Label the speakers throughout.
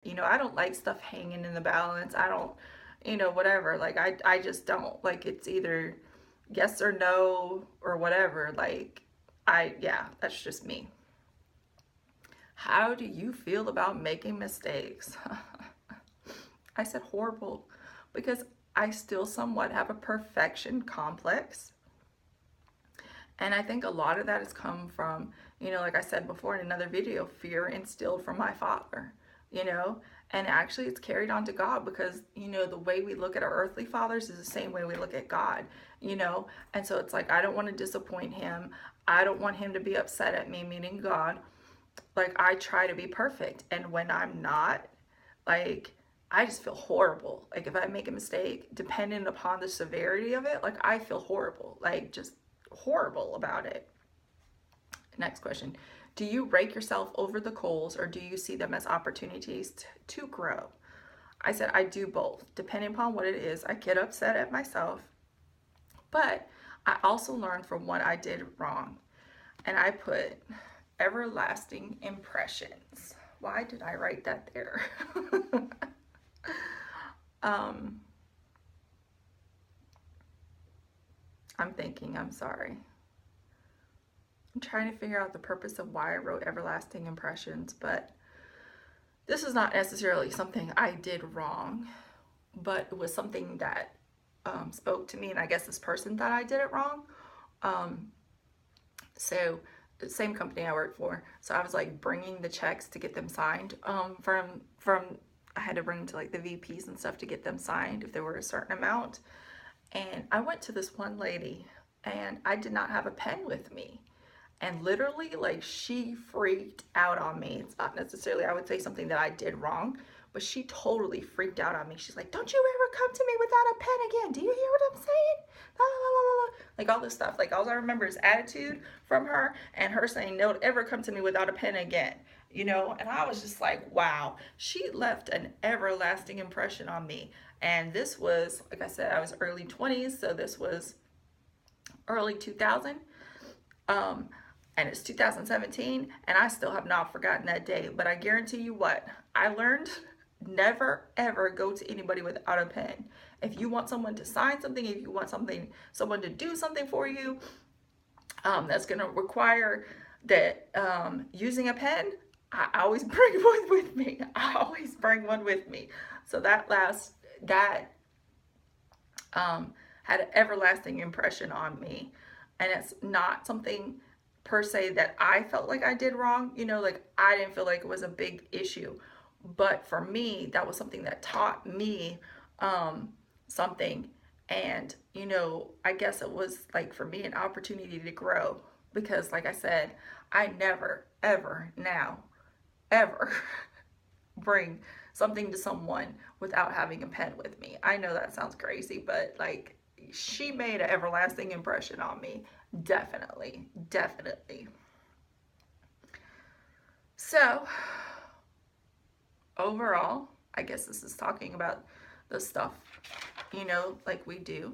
Speaker 1: You know, I don't like stuff hanging in the balance. I don't, you know, whatever. Like, I just don't. Like, it's either yes or no or whatever. Like, yeah, that's just me. How do you feel about making mistakes? I said horrible because I still somewhat have a perfection complex. And I think a lot of that has come from, you know, like I said before in another video, fear instilled from my father, you know, and actually it's carried on to God because, you know, the way we look at our earthly fathers is the same way we look at God, you know, and so it's like, I don't want to disappoint him. I don't want him to be upset at me, meaning God. Like, I try to be perfect. And when I'm not, like, I just feel horrible. Like, if I make a mistake, depending upon the severity of it, like, I feel horrible. Like, just horrible about it. Next question. Do you rake yourself over the coals or do you see them as opportunities to grow? I said I do both. Depending upon what it is, I get upset at myself, but I also learn from what I did wrong. And I put everlasting impressions. Why did I write that there? um, I'm thinking, I'm sorry. I'm trying to figure out the purpose of why I wrote everlasting impressions, but this is not necessarily something I did wrong, but it was something that spoke to me, and I guess this person thought I did it wrong. So the same company I worked for, so I was like bringing the checks to get them signed from I had to bring them to like the VPs and stuff to get them signed if there were a certain amount. And I went to this one lady and I did not have a pen with me. And literally, like, she freaked out on me. It's not necessarily, I would say, something that I did wrong, but she totally freaked out on me. She's like, don't you ever come to me without a pen again. Do you hear what I'm saying? La, la, la, la, la. Like, all this stuff. Like, all I remember is attitude from her and her saying, don't ever come to me without a pen again. You know, and I was just like, wow, she left an everlasting impression on me. And this was, like I said, I was early 20s, so this was early 2000. And it's 2017 and I still have not forgotten that day. But I guarantee you what, I learned never ever go to anybody without a pen. If you want someone to sign something, if you want someone to do something for you, that's going to require that using a pen, I always bring one with me. I always bring one with me. So that had an everlasting impression on me. And it's not something per se that I felt like I did wrong. You know, like, I didn't feel like it was a big issue. But for me, that was something that taught me something. And, you know, I guess it was like for me an opportunity to grow. Because, like I said, I never, ever now, ever bring something to someone without having a pen with me. I know that sounds crazy, but like, she made an everlasting impression on me. Definitely, definitely. So, overall, I guess this is talking about the stuff, you know, like we do,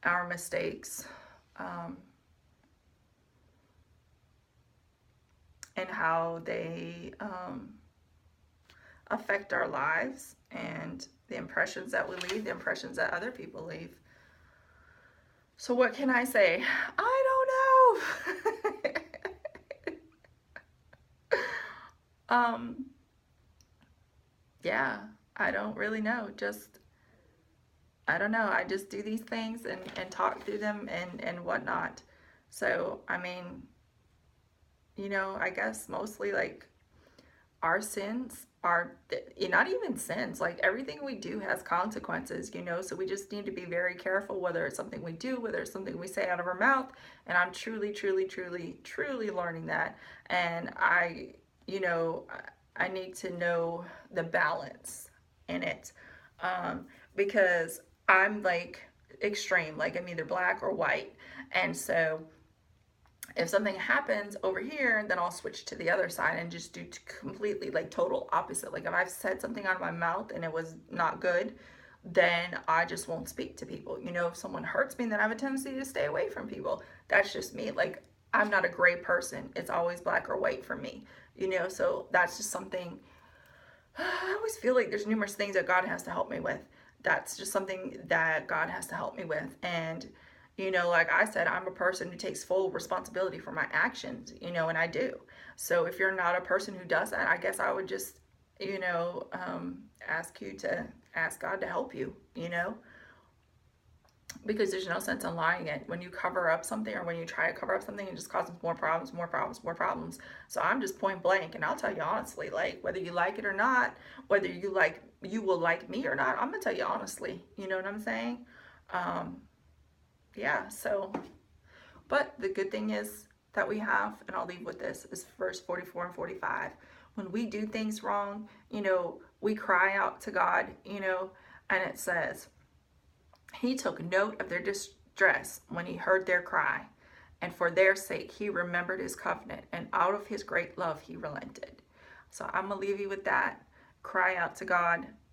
Speaker 1: our mistakes, and how they affect our lives and the impressions that we leave, the impressions that other people leave. So what can I say? I don't know. Yeah, I don't really know. I don't know. I just do these things and talk through them and whatnot. So, I mean, you know, I guess mostly like our sins are not even sins, like everything we do has consequences, you know, so we just need to be very careful whether it's something we do, whether it's something we say out of our mouth. And I'm truly, truly, truly, truly learning that. And you know, I need to know the balance in it, because I'm like extreme, like I'm either black or white. And so if something happens over here, then I'll switch to the other side and just do completely like total opposite. Like if I've said something out of my mouth and it was not good, then I just won't speak to people. You know, if someone hurts me, then I have a tendency to stay away from people. That's just me. Like, I'm not a gray person. It's always black or white for me, you know, so that's just something always feel like there's numerous things that God has to help me with. That's just something that God has to help me with. And, you know, like I said, I'm a person who takes full responsibility for my actions, you know, and I do. So if you're not a person who does that, I guess I would just, you know, ask you to ask God to help you, you know, because there's no sense in lying it. When you cover up something, or when you try to cover up something, it just causes more problems, more problems, more problems. So I'm just point blank, and I'll tell you honestly, like, whether you like it or not, whether you will like me or not, I'm gonna tell you honestly, you know what I'm saying? Yeah, so, but the good thing is that we have, and I'll leave with this, is verse 44 and 45. When we do things wrong, you know, we cry out to God, you know, and it says, He took note of their distress when He heard their cry, and for their sake He remembered His covenant, and out of His great love He relented. So I'm going to leave you with that. Cry out to God.